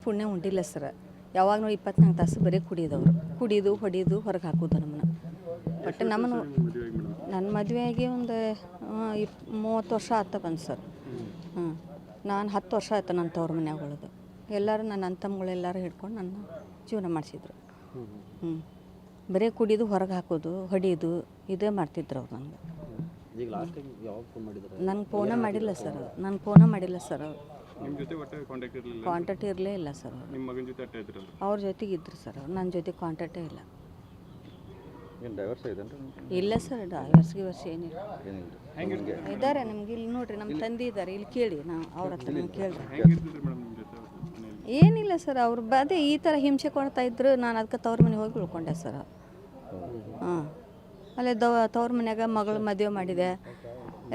ಪುಣ್ಯ ಉಂಡಿಲ್ಲ ಸರ್. ಯಾವಾಗ ನಾವು 24 ತಾಸು ಬರೀ ಕುಡಿಯೋದು ಹೊಡಿಯೋದು ಹೊರಗೆ ಹಾಕೋದು ನಮ್ಮನ್ನು. ಬಟ್ ನಮ್ಮನ್ನು ನನ್ನ ಮದುವೆಯಾಗಿ ಒಂದು 30 ವರ್ಷ ಆತ ಬಂದು ಸರ್. ನಾನು 10 ವರ್ಷ ಆಯ್ತು ನನ್ನ ತವ್ರ ಮನ್ಯಾಗ ಉಳಿದು. ಎಲ್ಲರೂ ನನ್ನ ಅಂತಮ್ಮಗಳೆಲ್ಲರೂ ಹಿಡ್ಕೊಂಡು ನನ್ನ ಜೀವನ ಮಾಡಿಸಿದ್ರು. ಬರೀ ಕುಡಿಯೋದು ಹೊರಗೆ ಹಾಕೋದು ಹೊಡಿಯೋದು ಇದೇ ಮಾಡ್ತಿದ್ರು ಅವ್ರು ನನಗೆ. ನಂಗೆ ಫೋನೇ ಮಾಡಿಲ್ಲ ಸರ್. ನಾನು ಫೋನೇ ಮಾಡಿಲ್ಲ ಸರ್. ನಿಮ್ಮ ಜೊತೆ ಒಟ್ಟೆ ಕಾಂಟ್ಯಾಕ್ಟ್ ಇರಲೇ ಇಲ್ಲ ಸರ್. ನಿಮ್ಮ ಮಗನ ಜೊತೆ ಅಟ್ಟೆ ಇದ್ರಲ್ಲ, ಅವ್ರ ಜೊತೆಗೆ ಇದ್ರು ಸರ್. ನನ್ನ ಜೊತೆ ಕಾಂಟ್ಯಾಕ್ಟೇ ಇಲ್ಲ. ಏನು ಡೈವರ್ಸ್ ಆಯ್ತೇನ್ರಿ? ಇಲ್ಲ ಸರ್, ಡೈವರ್ಸ್ ಏನಿಲ್ಲ. ಇದ್ದಾರೆ ನಮ್ಗೆ ಇಲ್ಲಿ ನೋಡ್ರಿ, ನಮ್ಮ ತಂದೆ ಇದ್ದಾರೆ ಇಲ್ಲಿ, ಕೇಳಿ ನಾವು ಅವ್ರ ಹತ್ರ ಕೇಳ್ರಿ. ಹೆಂಗಿರ್ತಿದ್ರಿ ಮೇಡಮ್ ನಿಮ್ಮ ಜೊತೆ ಮನೆಯಲ್ಲಿ? ಏನಿಲ್ಲ ಸರ್, ಅವ್ರು ಅದೇ ಈ ಥರ ಹಿಂಸೆ ಕೊಡ್ತಾ ಇದ್ರು. ನಾನು ಅದಕ್ಕೆ ತವ್ರ ಮನೆಗೆ ಹೋಗಿ ಉಳ್ಕೊಂಡೆ ಸರ್. ಹಾಂ, ಅಲ್ಲೇ ತವ್ರ ಮನ್ಯಾಗ ಮಗಳು ಮದುವೆ ಮಾಡಿದೆ.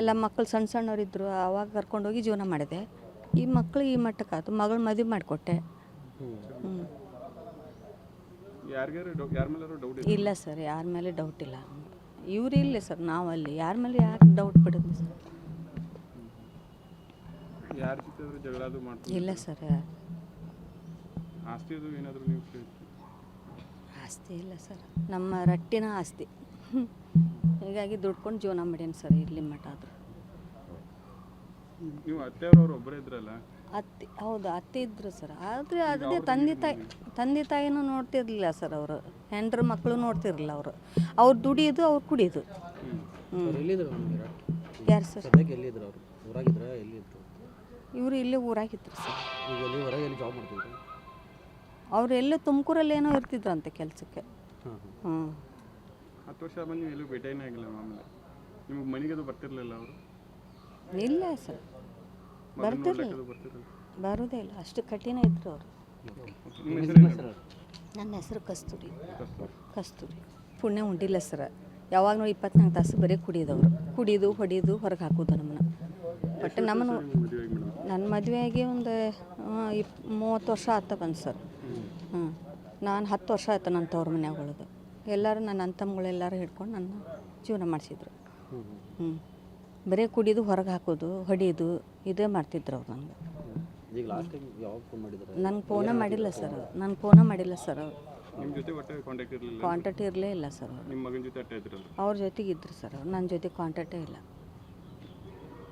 ಎಲ್ಲ ಮಕ್ಕಳು ಸಣ್ಣ ಸಣ್ಣವರಿದ್ದರು. ಆವಾಗ ಕರ್ಕೊಂಡೋಗಿ ಜೀವನ ಮಾಡಿದೆ. ಈ ಮಕ್ಕಳು ಈ ಮಟ್ಟಕ್ಕೆ ಆಯ್ತು, ಮಗಳು ಮದುವೆ ಮಾಡಿಕೊಟ್ಟೆ. ಯಾರ ಮೇಲೆ ಡೌಟ್ ಇಲ್ಲ ಸರ್, ಯಾರ ಮೇಲೆ ಡೌಟ್ ಇಲ್ಲ. ಇವ್ರು ಇಲ್ಲ ಸರ್, ನಾವು ಅಲ್ಲಿ ಯಾರ ಮೇಲೆ ಯಾಕೆ ಡೌಟ್ ಬಿಡೋದು ಸರ್? ಯಾರ ಜೊತೆ ಜಗಳ ಅದು ಮಾಡ್ತಾರೆ? ಇಲ್ಲ ಸರ್. ಆಸ್ತಿ ಅದು ಏನಾದರೂ ನೀವು ಆಸ್ತಿ ಇಲ್ಲ ಸರ್, ನಮ್ಮ ರಟ್ಟಿನ ಆಸ್ತಿ. ಹೀಗಾಗಿ ದುಡ್ಕೊಂಡು ಜೀವನ ಮಾಡೇನಿ ಸರ್ ಇಲ್ಲಿ ಮಠ. ಆದರೂ ನೀವು ಅತ್ತೆಯವರು ಒಬ್ಬರೇ ಇದ್ರಲ್ಲ? ಅತ್ತೆ, ಹೌದು ಅತ್ತೆ ಇದ್ರು ಸರ್. ಆದರೆ ಅದೇ ತಂದೆ ತಾಯಿನೂ ನೋಡ್ತಿರ್ಲಿಲ್ಲ ಸರ್. ಅವರು ಹೆಂಡ್ರ ಮಕ್ಕಳು ನೋಡ್ತಿರ್ಲಿಲ್ಲ. ಅವ್ರು ದುಡಿಯೋದು, ಅವ್ರು ಕುಡಿಯೋದು. ಯಾರು ಸರ್? ಇವರು ಇಲ್ಲೇ ಊರಾಗಿದ್ರು ಸರ್. ಅವ್ರು ಎಲ್ಲೇ ತುಮಕೂರಲ್ಲಿ ಏನೋ ಇರ್ತಿದ್ರಂತೆ ಕೆಲಸಕ್ಕೆ. 10 ವರ್ಷ ಬಂದು ನೀವು ಎಲ್ಲೂ ಭೇಟಿನೇ ಆಗಿಲ್ಲ ಆಮೇಲೆ? ನಿಮಗೆ ಮನೆಗೆ ಅದು ಬರ್ತಿರ್ಲಿಲ್ಲ ಅವರು? ಇಲ್ಲ ಸರ್, ಬರ್ತಿರ್ಲಿಲ್ಲ, ಬರೋದೇ ಇಲ್ಲ. ಅಷ್ಟು ಕಠಿಣ ಇದ್ರು ಅವರು. ನನ್ನ ಹೆಸರು ಕಸ್ತೂರಿ. ಪುಣ್ಯ ಉಂಡಿಲ್ಲ ಸರ್. ಯಾವಾಗ ನಾವು 24 ತಾಸು ಬರೀ ಕುಡಿಯೋದು ಹೊಡಿಯೋದು ಹೊರಗೆ ಹಾಕೋದು ನಮ್ಮನ್ನು. ಬಟ್ ನಮ್ಮನ್ನು ನನ್ನ ಮದುವೆಯಾಗಿ ಒಂದು 30 ವರ್ಷ ಆತ ಬಂದು ಸರ್. ನಾನು 10 ವರ್ಷ ಆಯ್ತು ನನ್ನ ತವ್ರ ಮನ್ಯಾಗ ಉಳಿದು. ಎಲ್ಲರೂ ನನ್ನ ಅಂತಮ್ಮಗಳೆಲ್ಲರೂ ಹಿಡ್ಕೊಂಡು ನನ್ನ ಜೀವನ ಮಾಡಿಸಿದ್ರು. ಬರೀ ಕುಡಿಯೋದು ಹೊರಗೆ ಹಾಕೋದು ಹೊಡಿಯೋದು ಇದೇ ಮಾಡ್ತಿದ್ರು ಅವ್ರು ನನಗೆ. ನಂಗೆ ಫೋನೇ ಮಾಡಿಲ್ಲ ಸರ್. ನಾನು ಫೋನೇ ಮಾಡಿಲ್ಲ ಸರ್. ನಿಮ್ಮ ಜೊತೆ ಒಟ್ಟೆ ಕಾಂಟ್ಯಾಕ್ಟ್ ಇರಲೇ ಇಲ್ಲ ಸರ್. ನಿಮ್ಮ ಮಗನ ಜೊತೆ ಅಟ್ಟೆ ಇದ್ರಲ್ಲ? ಅವ್ರ ಜೊತೆಗೆ ಇದ್ರು ಸರ್. ನನ್ನ ಜೊತೆ ಕಾಂಟ್ಯಾಕ್ಟೇ ಇಲ್ಲ.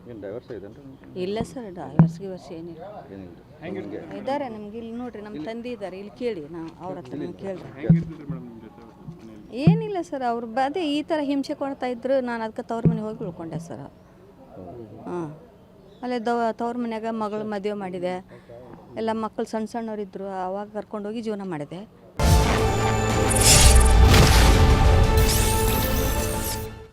ಏನು ಡೈವರ್ಸ್ ಆಯ್ತೇನ್ರಿ? ಇಲ್ಲ ಸರ್, ಡೈವರ್ಸ್ ಏನಿಲ್ಲ. ಇದ್ದಾರೆ ನಮ್ಗೆ ಇಲ್ಲಿ ನೋಡ್ರಿ, ನಮ್ಮ ತಂದೆ ಇದ್ದಾರೆ ಇಲ್ಲಿ, ಕೇಳಿ ನಾವು ಅವ್ರ ಹತ್ರ ಕೇಳ್ರಿ. ಹೆಂಗಿರ್ತಿದ್ರಿ ಮೇಡಮ್ ನಿಮ್ಮ ಜೊತೆ ಮನೆಯಲ್ಲಿ? ಏನಿಲ್ಲ ಸರ್, ಅವ್ರು ಅದೇ ಈ ಥರ ಹಿಂಸೆ ಕೊಡ್ತಾ ಇದ್ರು. ನಾನು ಅದಕ್ಕೆ ತವ್ರ ಮನೆಗೆ ಹೋಗಿ ಉಳ್ಕೊಂಡೆ ಸರ್. ಹಾಂ, ಅಲ್ಲೇ ತವ್ರ ಮನ್ಯಾಗ ಮಗಳು ಮದುವೆ ಮಾಡಿದೆ. ಎಲ್ಲ ಮಕ್ಕಳು ಸಣ್ಣ ಸಣ್ಣವರಿದ್ದರು. ಆವಾಗ ಕರ್ಕೊಂಡೋಗಿ ಜೀವನ ಮಾಡಿದೆ.